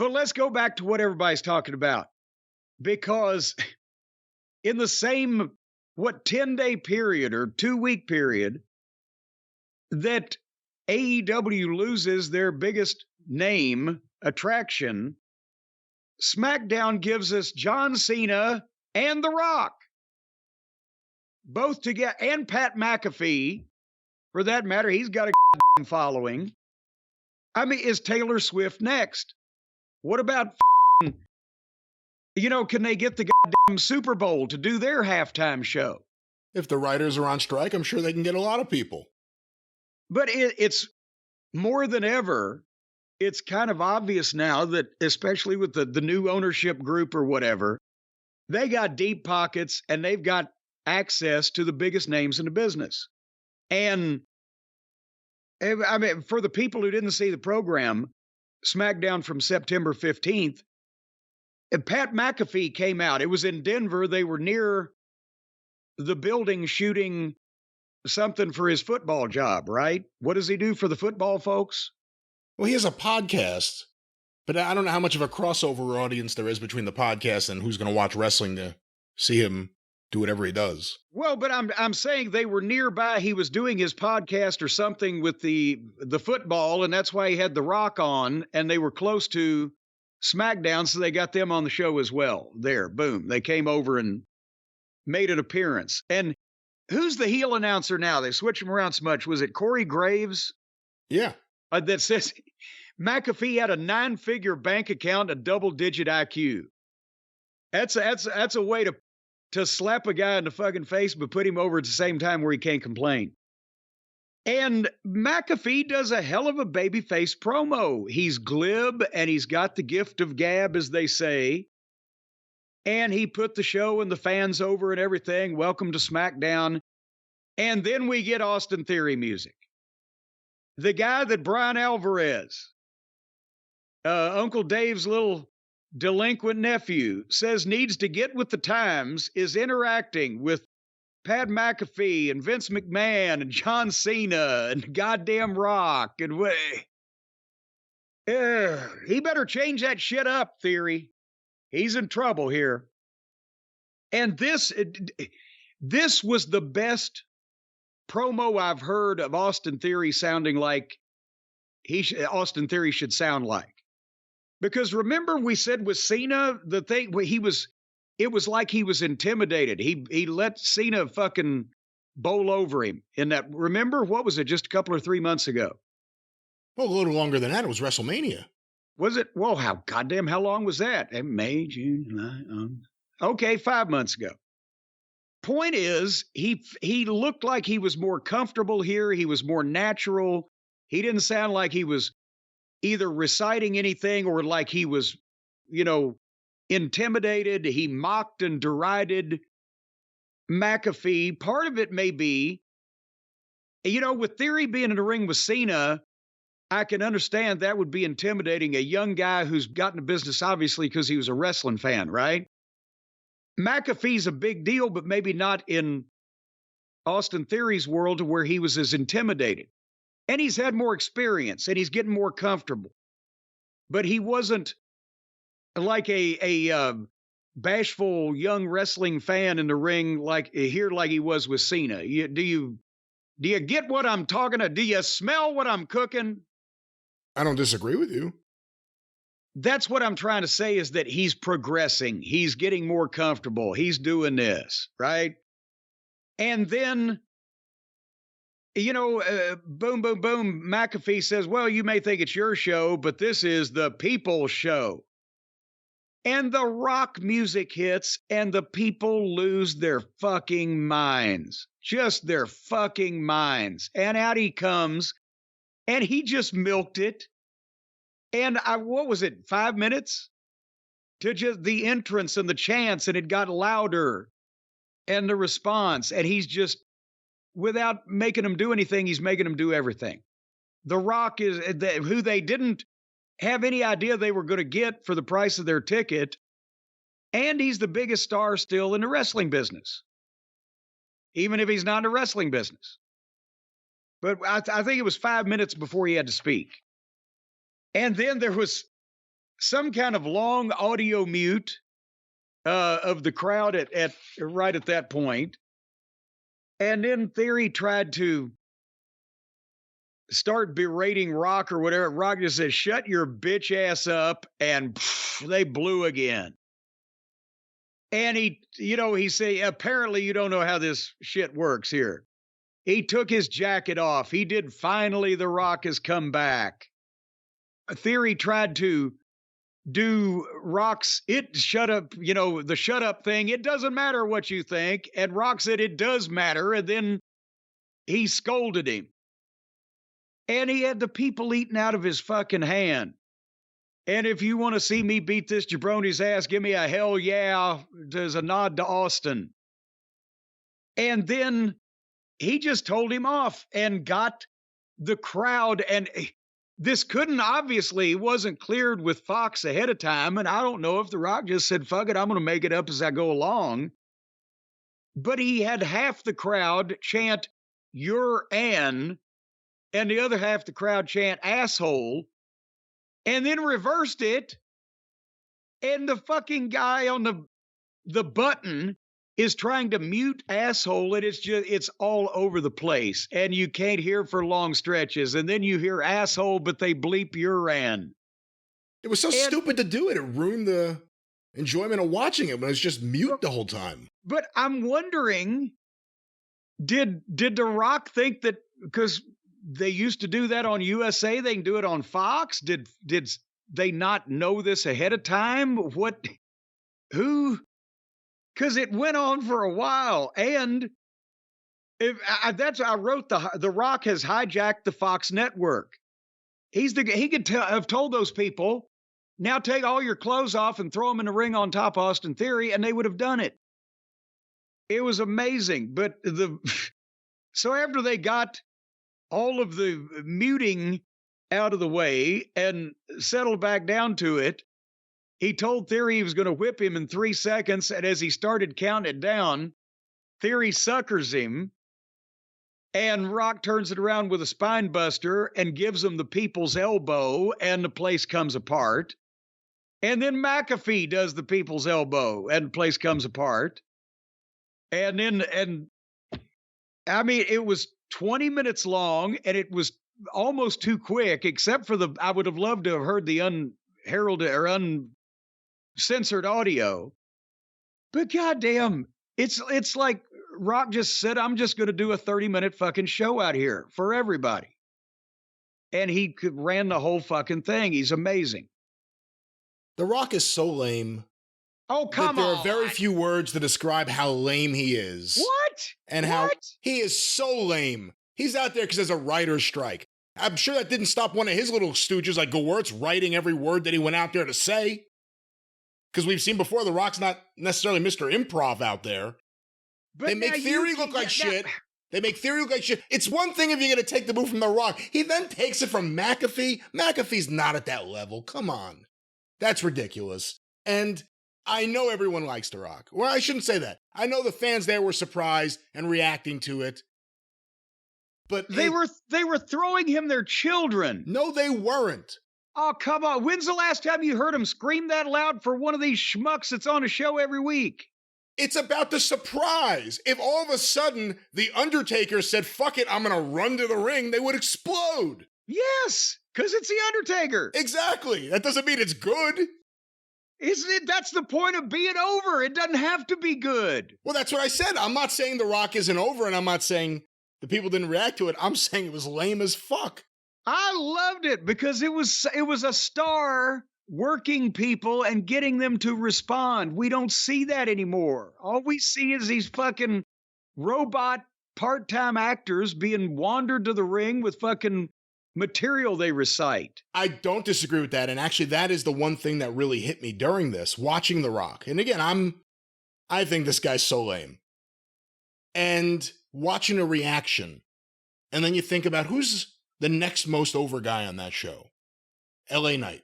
But let's go back to what everybody's talking about. Because in the same, 10-day period or 2-week period that AEW loses their biggest name attraction, SmackDown gives us John Cena and The Rock. Both together, and Pat McAfee, for that matter. He's got a following. I mean, is Taylor Swift next? What about, can they get the goddamn Super Bowl to do their halftime show? If the writers are on strike, I'm sure they can get a lot of people. But it's more than ever, it's kind of obvious now that, especially with the new ownership group or whatever, they got deep pockets and they've got access to the biggest names in the business. And I mean, for the people who didn't see the program, SmackDown from September 15th, Pat McAfee came out. It was in Denver. They were near the building shooting something for his football job, right? What does he do for the football folks? Well, he has a podcast, but I don't know how much of a crossover audience there is between the podcast and who's going to watch wrestling to see him do whatever he does. Well, but I'm saying they were nearby. He was doing his podcast or something with the football, and that's why he had The Rock on, and they were close to SmackDown, so they got them on the show as well. There, boom. They came over and made an appearance. And who's the heel announcer now? They switch him around so much. Was it Corey Graves? Yeah. That says McAfee had a 9-figure bank account, a double-digit IQ. That's a way to slap a guy in the fucking face, but put him over at the same time where he can't complain. And McAfee does a hell of a babyface promo. He's glib and he's got the gift of gab, as they say. And he put the show and the fans over and everything. Welcome to SmackDown. And then we get Austin Theory music. The guy that Brian Alvarez, Uncle Dave's little delinquent nephew, says needs to get with the times, is interacting with Pat McAfee and Vince McMahon and John Cena and goddamn Rock. And he better change that shit up, Theory. He's in trouble here. And this was the best promo I've heard of Austin Theory sounding like Austin Theory should sound like. Because remember we said with Cena, the thing it was like he was intimidated. He let Cena fucking bowl over him in that. Remember, what was it, just a couple or 3 months ago? Well, a little longer than that. It was WrestleMania. Was it? Well, how long was that? May, June, July. Okay, 5 months ago. Point is, he looked like he was more comfortable here. He was more natural. He didn't sound like he was either reciting anything or like he was, intimidated. He mocked and derided McAfee. Part of it may be, with Theory being in the ring with Cena, I can understand that would be intimidating. A young guy who's gotten to business, obviously, because he was a wrestling fan, right? McAfee's a big deal, but maybe not in Austin Theory's world to where he was as intimidated. And he's had more experience and he's getting more comfortable. But he wasn't like a bashful young wrestling fan in the ring like he was with Cena. Do you get what I'm talking about? Do you smell what I'm cooking? I don't disagree with you. That's what I'm trying to say, is that he's progressing. He's getting more comfortable. He's doing this, right? And then, boom, boom, boom. McAfee says, well, you may think it's your show, but this is the people's show. And the rock music hits and the people lose their fucking minds. Just their fucking minds. And out he comes and he just milked it. And what was it, 5 minutes? To just the entrance and the chants, and it got louder. And the response. And he's just, without making them do anything, he's making them do everything. The Rock is who they didn't have any idea they were going to get for the price of their ticket. And he's the biggest star still in the wrestling business. Even if he's not in the wrestling business. But I think it was 5 minutes before he had to speak. And then there was some kind of long audio mute of the crowd at right at that point. And then Theory tried to start berating Rock or whatever. Rock just said, "Shut your bitch ass up," and they blew again. And he said, "Apparently you don't know how this shit works here." He took his jacket off. He did "Finally the Rock has come back." Theory tried to do Rock's shut up, the shut up thing. It doesn't matter what you think. And Rock said it does matter. And then he scolded him. And he had the people eating out of his fucking hand. And if you want to see me beat this jabroni's ass, give me a hell yeah. There's a nod to Austin. And then he just told him off and got the crowd. And this wasn't cleared with Fox ahead of time. And I don't know if The Rock just said, fuck it, I'm going to make it up as I go along. But he had half the crowd chant, "You're Ann," and the other half the crowd chant "asshole," and then reversed it. And the fucking guy on the button is trying to mute "asshole," and it's all over the place. And you can't hear for long stretches. And then you hear "asshole," but they bleep "you're Ann." It was so stupid to do it. It ruined the enjoyment of watching it when it was just mute the whole time. But I'm wondering, did The Rock think that because they used to do that on USA, they can do it on Fox? Did they not know this ahead of time? Because it went on for a while. And I wrote The Rock has hijacked the Fox network. He could have told those people, now take all your clothes off and throw them in the ring on top of Austin Theory, and they would have done it. It was amazing. But so after they got all of the muting out of the way and settled back down to it, he told Theory he was going to whip him in 3 seconds. And as he started counting it down, Theory suckers him. And Rock turns it around with a spine buster and gives him the people's elbow, and the place comes apart. And then McAfee does the people's elbow, and the place comes apart. And it was 20 minutes long, and it was almost too quick, except for I would have loved to have heard the unheralded or uncensored audio. But goddamn, it's like Rock just said, I'm just going to do a 30-minute fucking show out here for everybody. And he ran the whole fucking thing. He's amazing. The Rock is so lame. Oh, come on. There are very few words to describe how lame he is. What? And how he is so lame. He's out there because there's a writer's strike. I'm sure that didn't stop one of his little stooges like Gewurz writing every word that he went out there to say. Because we've seen before, The Rock's not necessarily Mr. Improv out there. But they make Theory look like shit. They make Theory look like shit. It's one thing if you're going to take the move from The Rock. He then takes it from McAfee. McAfee's not at that level. Come on. That's ridiculous. And I know everyone likes The Rock. Well, I shouldn't say that. I know the fans there were surprised and reacting to it. But they were throwing him their children. No, they weren't. Oh, come on. When's the last time you heard him scream that loud for one of these schmucks that's on a show every week? It's about the surprise. If all of a sudden The Undertaker said, fuck it, I'm going to run to the ring, they would explode. Yes, because it's The Undertaker. Exactly. That doesn't mean it's good. That's the point of being over. It doesn't have to be good. Well, that's what I said. I'm not saying The Rock isn't over, and I'm not saying the people didn't react to it. I'm saying it was lame as fuck. I loved it because it was a star working people and getting them to respond. We don't see that anymore. All we see is these fucking robot part-time actors being wandered to the ring with fucking material they recite. I don't disagree with that. And actually, that is the one thing that really hit me during this, watching The Rock. And again, I think this guy's so lame. And watching a reaction. And then you think about who's the next most over guy on that show. LA Knight.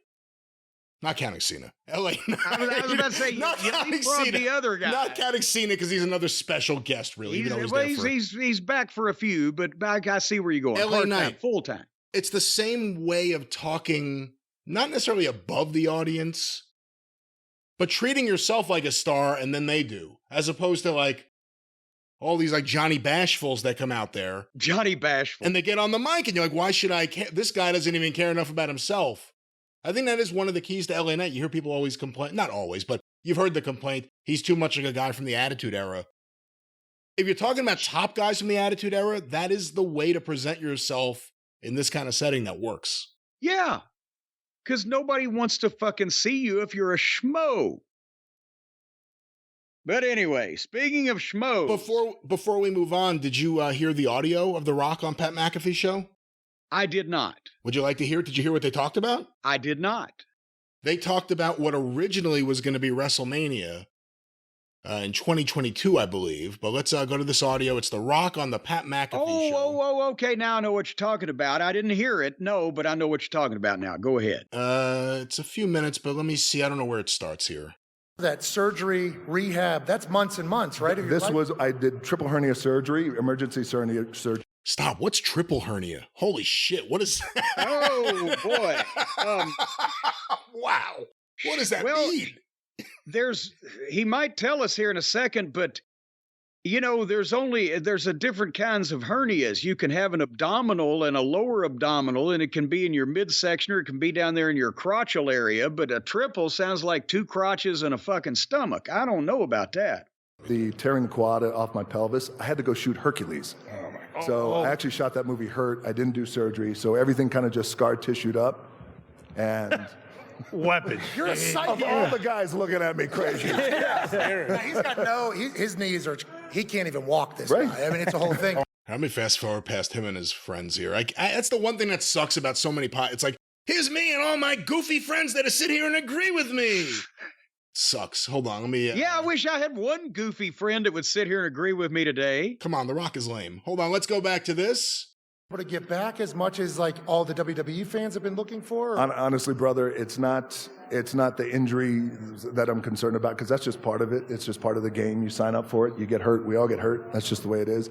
Not counting Cena. LA Knight. I was about to say, not counting Cena. The other guy. Not counting Cena because he's another special guest, really. He's back for a few, but I see where you're going. LA Knight. Full time. It's the same way of talking not necessarily above the audience, but treating yourself like a star and then they do, as opposed to like all these like Johnny Bashfuls that come out there. Johnny Bashful. And they get on the mic and you're like, why should I care? This guy doesn't even care enough about himself. I think that is one of the keys to LA Knight. You hear people always complain, not always, but you've heard the complaint, he's too much like a guy from the Attitude Era. If you're talking about top guys from the Attitude Era, that is the way to present yourself in this kind of setting that works. Yeah. Because nobody wants to fucking see you if you're a schmo. But anyway, speaking of schmo. Before we move on, did you hear the audio of The Rock on Pat McAfee's show? I did not. Would you like to hear it? Did you hear what they talked about? I did not. They talked about what originally was going to be WrestleMania in 2022, I believe. But let's go to this audio. It's The Rock on the Pat McAfee show. Oh, okay. Now I know what you're talking about. I didn't hear it, no, but I know what you're talking about now. Go ahead. It's a few minutes, but let me see. I don't know where it starts here. That surgery, rehab, that's months and months, right? I did triple hernia surgery, emergency hernia surgery. Stop. What's triple hernia? Holy shit. What is that? Oh, boy. Wow. What does that mean? He might tell us here in a second, but you know, there's a different kinds of hernias. You can have an abdominal and a lower abdominal, and it can be in your midsection or it can be down there in your crotchal area. But a triple sounds like two crotches and a fucking stomach. I don't know about that. The tearing the quad off my pelvis, I had to go shoot Hercules. So I actually shot that movie Hurt. I didn't do surgery. So everything kind of just scar tissued up. And weapons. You're a psycho. Of all the guys looking at me crazy. Yeah, he's got his knees are, he can't even walk this guy. I mean, it's a whole thing. Let me fast forward past him and his friends here. That's the one thing that sucks about so many It's like, here's me and all my goofy friends that sit here and agree with me. Sucks. Hold on, let me... I wish I had one goofy friend that would sit here and agree with me today. Come on, The Rock is lame. Hold on, let's go back to this. To get back as much as like all the WWE fans have been looking for? Honestly, brother, it's not the injury that I'm concerned about, because that's just part of it. It's just part of the game. You sign up for it, you get hurt. We all get hurt. That's just the way it is.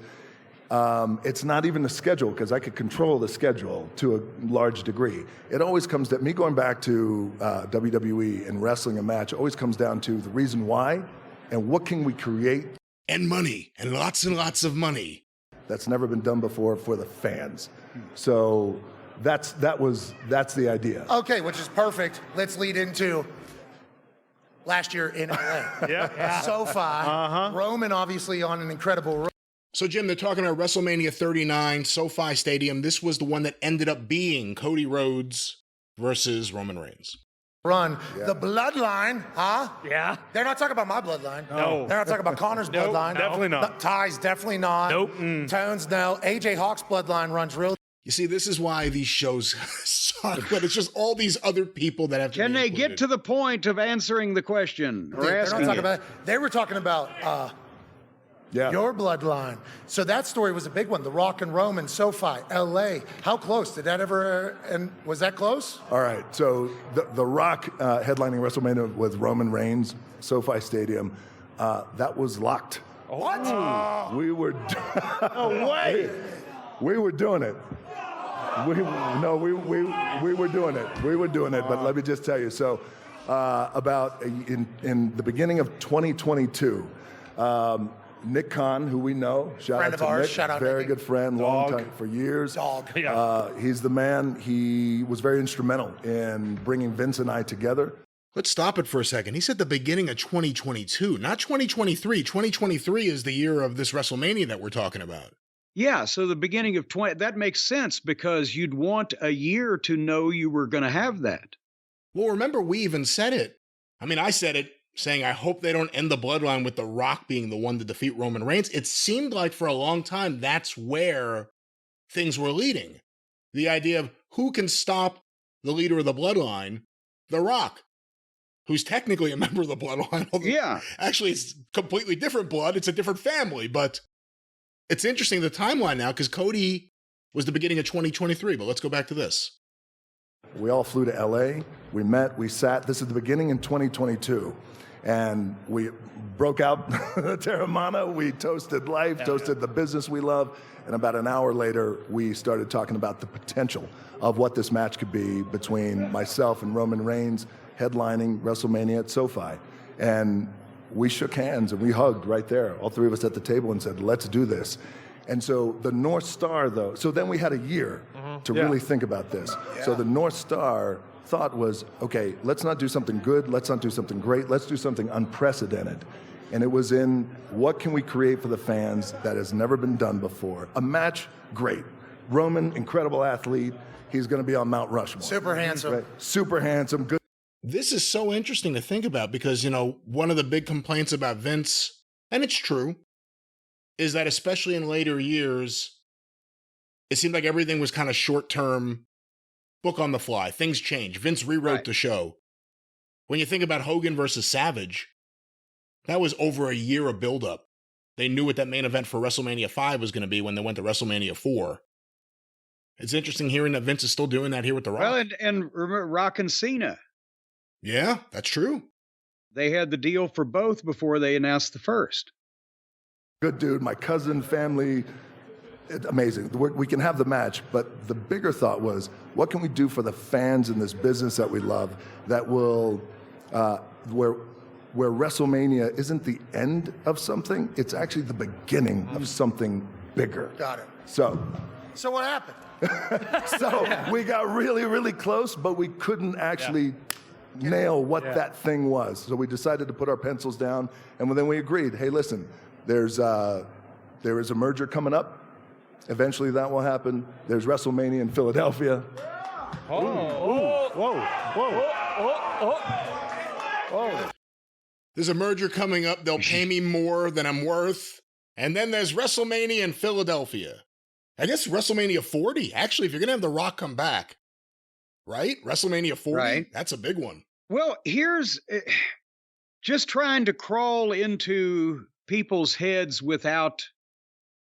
It's not even the schedule, because I could control the schedule to a large degree. It always comes to me going back to WWE and wrestling a match. It always comes down to the reason why and what can we create. And money, and lots of money. That's never been done before for the fans. So that's the idea. Okay, which is perfect. Let's lead into last year in LA. Yeah. SoFi. Roman obviously on an incredible run. So, Jim, they're talking about WrestleMania 39, SoFi Stadium. This was the one that ended up being Cody Rhodes versus Roman Reigns. The bloodline, huh? Yeah. They're not talking about my bloodline. No. They're not talking about Connor's bloodline. Definitely not. Ty's definitely not. Nope. Tones, no. AJ Hawk's bloodline runs real. You see, this is why these shows suck, but it's just all they have to Can they get to the point of answering the question or They're not asking talking it? about. They were talking about your bloodline. So that story was a big one. The Rock and Roman, SoFi, LA. How close? Did that ever, and was that close? All right, so the Rock headlining WrestleMania with Roman Reigns, SoFi Stadium, that was locked. What? We were... No way! We were doing it. We were doing it. We were doing it, but let me just tell you. So about in the beginning of 2022, Nick Khan, who we know, Friend of ours, shout out very Nick. good friend, long time, for years. Dog. He's the man. He was very instrumental in bringing Vince and I together. Let's stop it for a second. He said the beginning of 2022, not 2023. 2023 is the year of this WrestleMania that we're talking about. Yeah, so the beginning of that makes sense, because you'd want a year to know you were going to have that. Well, remember, we even said it. I mean, I said it, saying, I hope they don't end the bloodline with The Rock being the one to defeat Roman Reigns. It seemed like for a long time that's where things were leading. The idea of who can stop the leader of the bloodline, The Rock, who's technically a member of the bloodline. Yeah. Actually, it's completely different blood. It's a different family, but it's interesting, the timeline now, because Cody was the beginning of 2023, but let's go back to this. We all flew to LA. We met, we sat. This is the beginning in 2022. And we broke out the Terramana. We toasted life, toasted the business we love. And about an hour later, we started talking about the potential of what this match could be between myself and Roman Reigns headlining WrestleMania at SoFi. And we shook hands and we hugged right there, all three of us at the table, and said, let's do this. And so the North Star, though, so then we had a year to really think about this. Yeah. So the North Star thought was, okay, let's not do something good, let's not do something great, let's do something unprecedented. And it was in what can we create for the fans that has never been done before. A match, great. Roman, incredible athlete. He's going to be on Mount Rushmore. Super handsome. Right? Super handsome, good. This is so interesting to think about because, you know, one of the big complaints about Vince, and it's true, is that especially in later years, it seemed like everything was kind of short-term, book on the fly. Things change. Vince rewrote the show. When you think about Hogan versus Savage, that was over a year of buildup. They knew what that main event for WrestleMania 5 was going to be when they went to WrestleMania 4. It's interesting hearing that Vince is still doing that here with The Rock. Well, and remember Rock and Cena. Yeah, that's true. They had the deal for both before they announced the first. Good dude, my cousin, family, amazing. We can have the match, but the bigger thought was, what can we do for the fans in this business that we love that will, where WrestleMania isn't the end of something, it's actually the beginning of something bigger. Got it. So what happened? We got really, really close, but we couldn't actually nail what that thing was. So we decided to put our pencils down, and then we agreed, hey, listen, there is a merger coming up. Eventually that will happen. There's WrestleMania in Philadelphia. There's a merger coming up. They'll pay me more than I'm worth. And then there's WrestleMania in Philadelphia. I guess WrestleMania 40. Actually, if you're going to have The Rock come back, right? WrestleMania 40, right. That's a big one. Well, here's just trying to crawl into people's heads without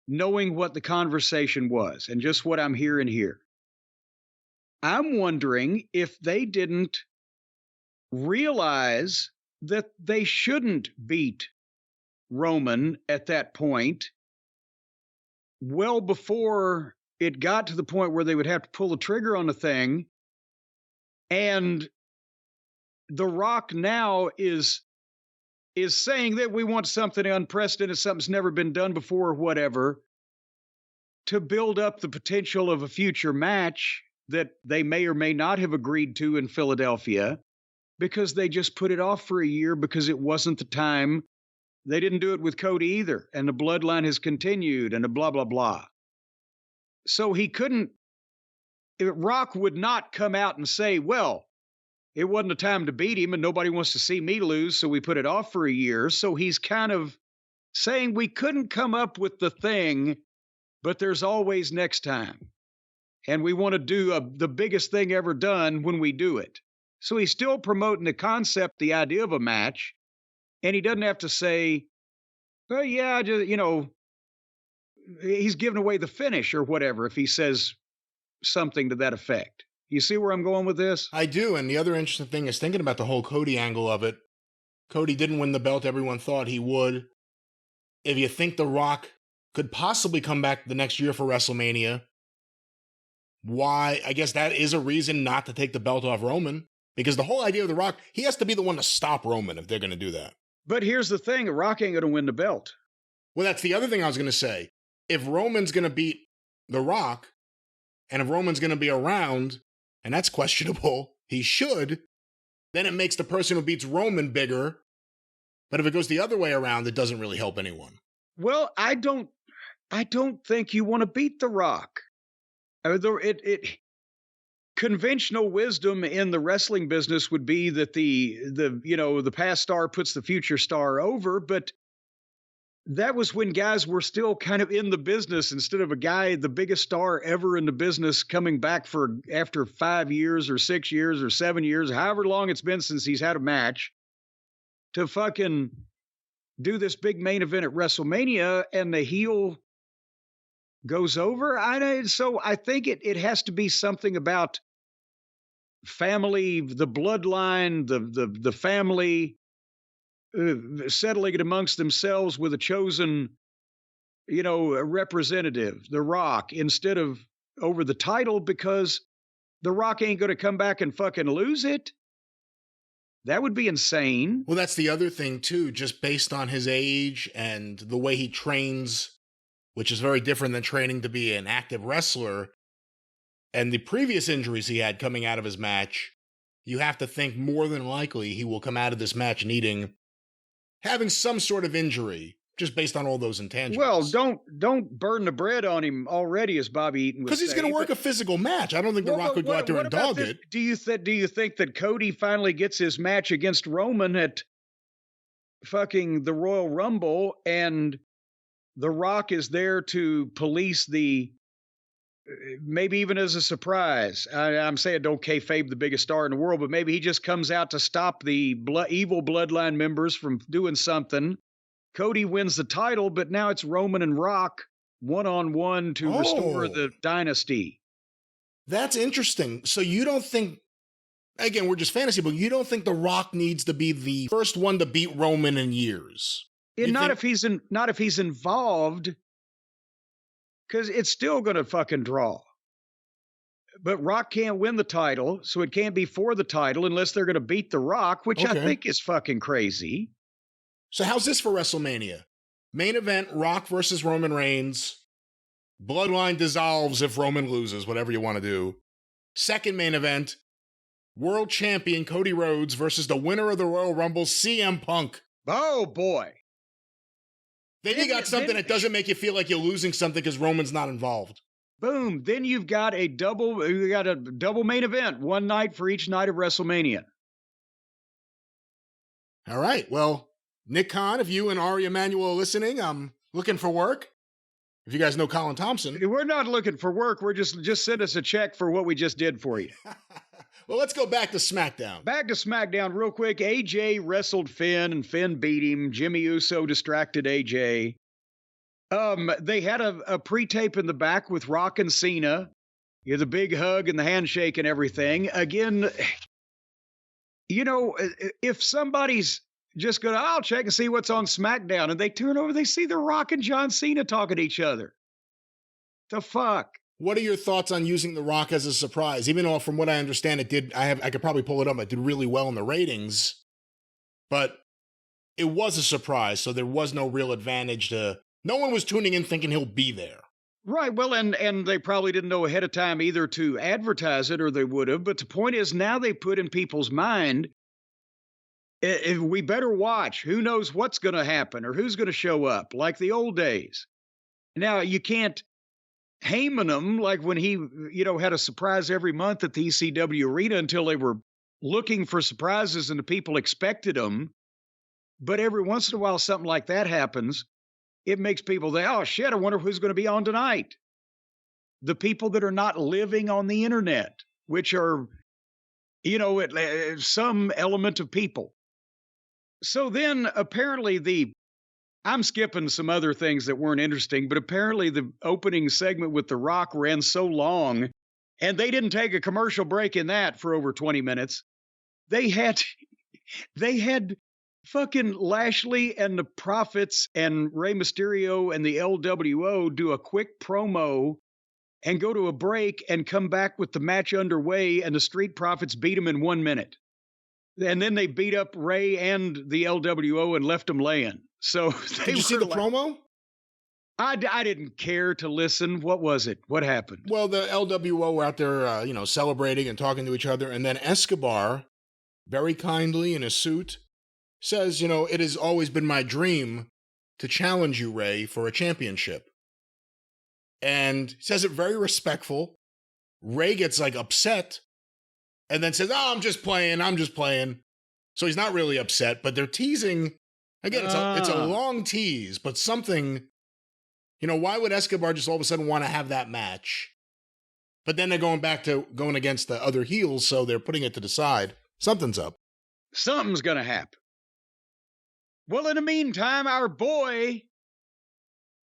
knowing what the conversation was and just what I'm hearing here. I'm wondering if they didn't realize that they shouldn't beat Roman at that point well before it got to the point where they would have to pull the trigger on the thing. And The Rock now is saying that we want something unprecedented, something's never been done before or whatever, to build up the potential of a future match that they may or may not have agreed to in Philadelphia because they just put it off for a year because it wasn't the time. They didn't do it with Cody either, and the bloodline has continued and a blah, blah, blah. So Rock would not come out and say, well, it wasn't a time to beat him and nobody wants to see me lose, so we put it off for a year. So he's kind of saying we couldn't come up with the thing, but there's always next time. And we want to do the biggest thing ever done when we do it. So he's still promoting the concept, the idea of a match, and he doesn't have to say, well, yeah, just, he's giving away the finish or whatever if he says something to that effect. You see where I'm going with this? I do, and the other interesting thing is thinking about the whole Cody angle of it. Cody didn't win the belt everyone thought he would. If you think The Rock could possibly come back the next year for WrestleMania, why? I guess that is a reason not to take the belt off Roman, because the whole idea of The Rock, he has to be the one to stop Roman if they're going to do that. But here's the thing, The Rock ain't going to win the belt. Well, that's the other thing I was going to say. If Roman's going to beat The Rock, and if Roman's going to be around, and that's questionable, he should, then it makes the person who beats Roman bigger. But if it goes the other way around, it doesn't really help anyone. Well, I don't think you want to beat The Rock. Conventional wisdom in the wrestling business would be that the past star puts the future star over, but that was when guys were still kind of in the business instead of a guy, the biggest star ever in the business, coming back after 5 years or 6 years or 7 years, however long it's been since he's had a match, to fucking do this big main event at WrestleMania and the heel goes over. So I think it has to be something about family, the bloodline, the family, settling it amongst themselves with a chosen a representative, The Rock, instead of over the title because The Rock ain't going to come back and fucking lose it? That would be insane. Well, that's the other thing, too, just based on his age and the way he trains, which is very different than training to be an active wrestler, and the previous injuries he had coming out of his match, you have to think more than likely he will come out of this match having some sort of injury, just based on all those intangibles. Well, don't burn the bread on him already, as Bobby Eaton would say. Because he's going to work a physical match. I don't think The Rock would go out there and dog it. Do you think that Cody finally gets his match against Roman at fucking the Royal Rumble, and The Rock is there to police maybe even as a surprise? I'm saying don't kayfabe the biggest star in the world, but maybe he just comes out to stop the evil bloodline members from doing something. Cody wins the title, but now it's Roman and Rock one-on-one to restore the dynasty. That's interesting. So you don't think, again, we're just fantasy, but you don't think The Rock needs to be the first one to beat Roman in years? Not if he's involved, because it's still going to fucking draw. But Rock can't win the title, so it can't be for the title unless they're going to beat The Rock, which I think is fucking crazy. So how's this for WrestleMania? Main event, Rock versus Roman Reigns. Bloodline dissolves if Roman loses, whatever you want to do. Second main event, world champion Cody Rhodes versus the winner of the Royal Rumble, CM Punk. Oh, boy. Then you got something that doesn't make you feel like you're losing something because Roman's not involved. Boom. Then you got a double main event, one night for each night of WrestleMania. All right. Well, Nick Khan, if you and Ari Emanuel are listening, I'm looking for work. If you guys know Colin Thompson. We're not looking for work. We're just send us a check for what we just did for you. Well, let's go back to SmackDown. Back to SmackDown real quick. AJ wrestled Finn, and Finn beat him. Jimmy Uso distracted AJ. They had a pre-tape in the back with Rock and Cena. You know, the big hug and the handshake and everything. Again, if somebody's just going, I'll check and see what's on SmackDown, and they turn over, they see The Rock and John Cena talking to each other. The fuck? What are your thoughts on using The Rock as a surprise? Even though, from what I understand, I could probably pull it up. It did really well in the ratings, but it was a surprise, so there was no real advantage no one was tuning in thinking he'll be there. Right. Well, and they probably didn't know ahead of time either to advertise it, or they would have. But the point is, now they put in people's mind, we better watch. Who knows what's going to happen or who's going to show up, like the old days. Now, you can't Heyman him like when he, had a surprise every month at the ECW arena until they were looking for surprises and the people expected them. But every once in a while, something like that happens. It makes people think, oh, shit, I wonder who's going to be on tonight. The people that are not living on the internet, which are, some element of people. So then apparently I'm skipping some other things that weren't interesting, but apparently the opening segment with The Rock ran so long, and they didn't take a commercial break in that for over 20 minutes. They had fucking Lashley and the Prophets and Rey Mysterio and the LWO do a quick promo and go to a break and come back with the match underway, and the Street Profits beat them in 1 minute. And then they beat up Rey and the LWO and left them laying. So did you see the promo? I didn't care to listen. What was it? What happened? Well, the LWO were out there, celebrating and talking to each other. And then Escobar, very kindly in a suit, says, it has always been my dream to challenge you, Rey, for a championship. And says it very respectful. Rey gets upset and then says, oh, I'm just playing. So he's not really upset, but they're teasing. Again, it's a long tease, but something, why would Escobar just all of a sudden want to have that match? But then they're going against the other heels, so they're putting it to the side. Something's up. Something's going to happen. Well, in the meantime, our boy,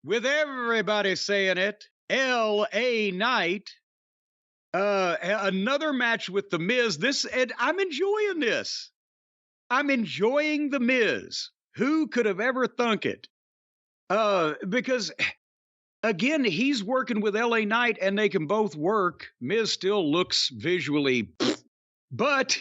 with everybody saying it, L.A. Knight, another match with The Miz. I'm enjoying this. I'm enjoying The Miz. Who could have ever thunk it? Because again, he's working with LA Knight and they can both work. Miz still looks visually, but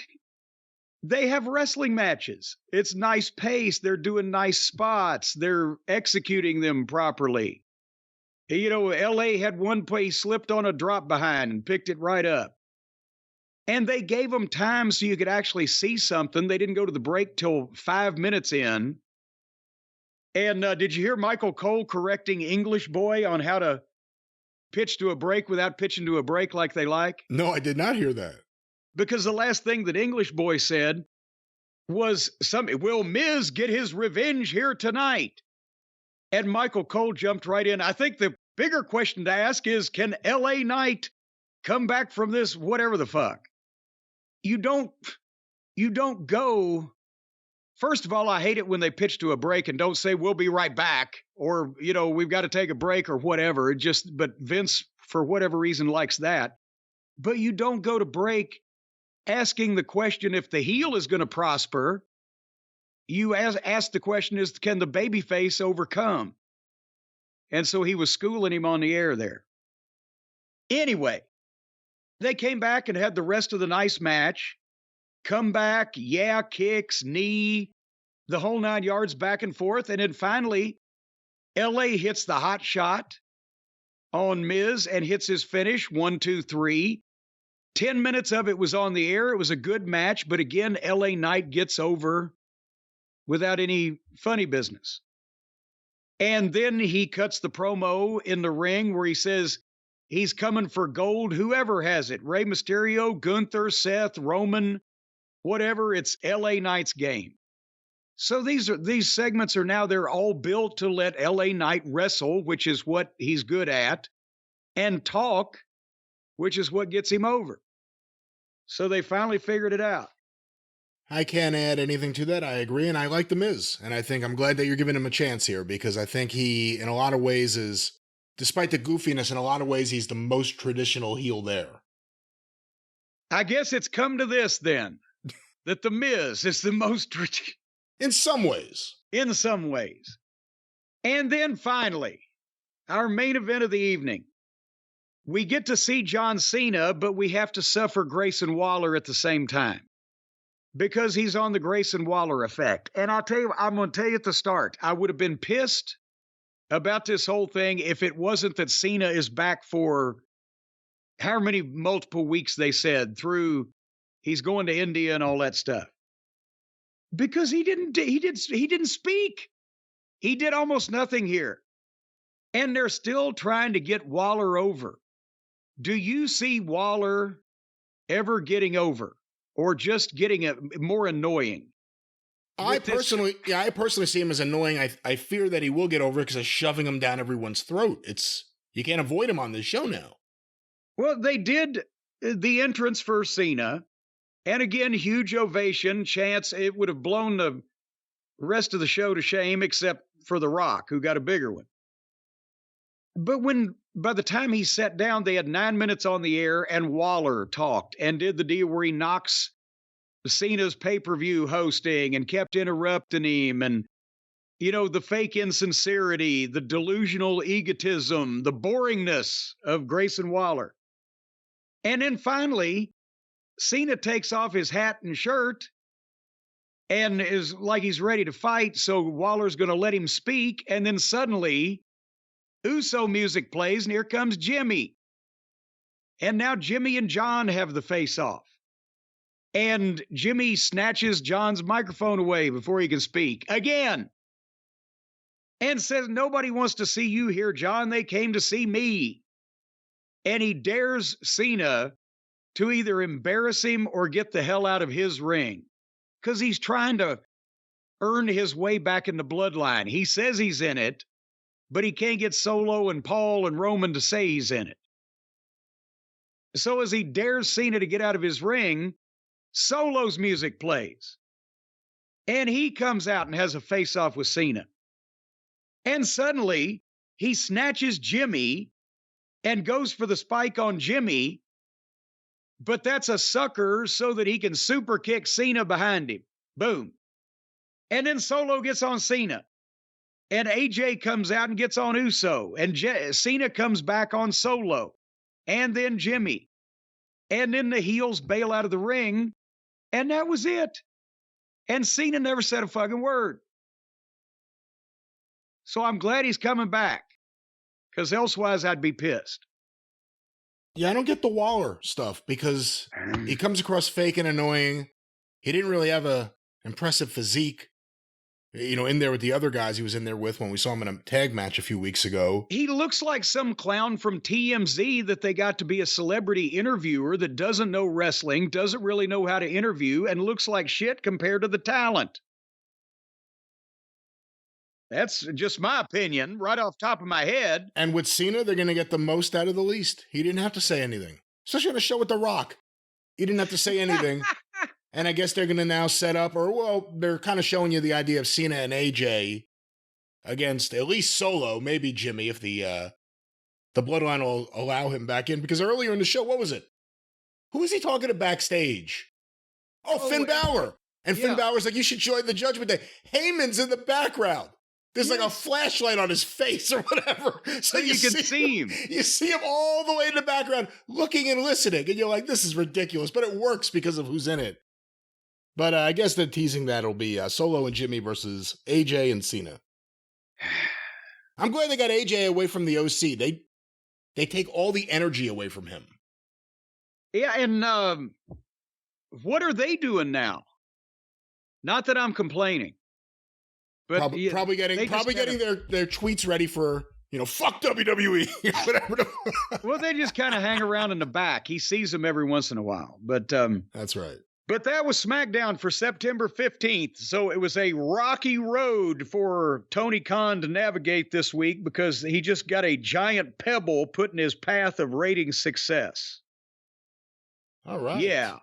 they have wrestling matches. It's nice pace. They're doing nice spots. They're executing them properly. You know, LA had one play, slipped on a drop behind and picked it right up. And they gave them time so you could actually see something. They didn't go to the break till 5 minutes in. And did you hear Michael Cole correcting English Boy on how to pitch to a break without pitching to a break like they like? No, I did not hear that. Because the last thing that English Boy said was, will Miz get his revenge here tonight? And Michael Cole jumped right in. I think the bigger question to ask is, can LA Knight come back from this whatever the fuck? You don't go. First of all, I hate it when they pitch to a break and don't say, we'll be right back, or, you know, we've got to take a break or whatever. But Vince, for whatever reason, likes that. But you don't go to break asking the question if the heel is going to prosper. You ask the question is, can the babyface overcome? And so he was schooling him on the air there. Anyway, they came back and had the rest of the nice match. Come back, yeah, kicks, knee, the whole 9 yards back and forth. And then finally, LA hits the hot shot on Miz and hits his finish, 1, 2, 3. 10 minutes of it was on the air. It was a good match. But again, LA Knight gets over without any funny business. And then he cuts the promo in the ring where he says he's coming for gold, whoever has it. Rey Mysterio, Gunther, Seth, Roman, whatever. It's LA Knight's game. So these segments are now, they're all built to let LA Knight wrestle, which is what he's good at, and talk, which is what gets him over. So they finally figured it out. I can't add anything to that. I agree, and I like The Miz. And I think I'm glad that you're giving him a chance here, because I think he, in a lot of ways, is, despite the goofiness, in a lot of ways, he's the most traditional heel there. I guess it's come to this, then, that The Miz is the most in some ways. In some ways. And then finally, our main event of the evening. We get to see John Cena, but we have to suffer Grayson Waller at the same time, because he's on the Grayson Waller effect. And I'll tell you, I'm going to tell you at the start, I would have been pissed about this whole thing if it wasn't that Cena is back for how many multiple weeks they said through, he's going to India and all that stuff. Because he didn't speak. He did almost nothing here. And they're still trying to get Waller over. Do you see Waller ever getting over, or just getting more annoying? I personally see him as annoying. I fear that he will get over because of shoving him down everyone's throat. You can't avoid him on this show now. Well, they did the entrance for Cena, and again, huge ovation, chance. It would have blown the rest of the show to shame, except for The Rock, who got a bigger one. But by the time he sat down, they had 9 minutes on the air, and Waller talked and did the deal where he knocks Cena's pay-per-view hosting and kept interrupting him. And, you know, the fake insincerity, the delusional egotism, the boringness of Grayson Waller. And then finally, Cena takes off his hat and shirt and is like he's ready to fight. So Waller's going to let him speak. And then suddenly, Uso music plays, and here comes Jimmy. And now Jimmy and John have the face-off. And Jimmy snatches John's microphone away before he can speak again. And says, nobody wants to see you here, John. They came to see me. And he dares Cena to either embarrass him or get the hell out of his ring, because he's trying to earn his way back in the bloodline. He says he's in it, but he can't get Solo and Paul and Roman to say he's in it. So as he dares Cena to get out of his ring, Solo's music plays. And he comes out and has a face-off with Cena. And suddenly, he snatches Jimmy and goes for the spike on Jimmy, but that's a sucker so that he can super kick Cena behind him. Boom. And then Solo gets on Cena. And AJ comes out and gets on Uso. And Cena comes back on Solo. And then Jimmy. And then the heels bail out of the ring. And that was it. And Cena never said a fucking word. So I'm glad he's coming back. Because elsewise I'd be pissed. Yeah, I don't get the Waller stuff because he comes across fake and annoying. He didn't really have a impressive physique, in there with the other guys he was in there with when we saw him in a tag match a few weeks ago. He looks like some clown from TMZ that they got to be a celebrity interviewer that doesn't know wrestling, doesn't really know how to interview, and looks like shit compared to the talent. That's just my opinion, right off top of my head. And with Cena, they're going to get the most out of the least. He didn't have to say anything. Especially on a show with The Rock. He didn't have to say anything. And I guess they're going to now set up, they're kind of showing you the idea of Cena and AJ against at least Solo, maybe Jimmy, if the Bloodline will allow him back in. Because earlier in the show, what was it? Who was he talking to backstage? Oh, Finn Balor. And Finn Balor's like, you should join the Judgment Day. Heyman's in the background. There's like a flashlight on his face or whatever. So you can see him. You see him all the way in the background looking and listening. And you're like, this is ridiculous. But it works because of who's in it. But I guess they're teasing that it'll be Solo and Jimmy versus AJ and Cena. I'm glad they got AJ away from the OC. They take all the energy away from him. Yeah, and what are they doing now? Not that I'm complaining. But probably getting their tweets ready for, fuck WWE. Whatever. Well, they just kind of hang around in the back. He sees them every once in a while. But that's right. But that was SmackDown for September 15th. So it was a rocky road for Tony Khan to navigate this week because he just got a giant pebble put in his path of rating success. All right. Yeah.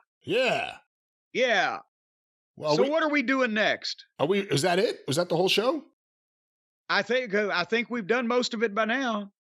Well, so what are we doing next? Is that it? Was that the whole show? I think we've done most of it by now.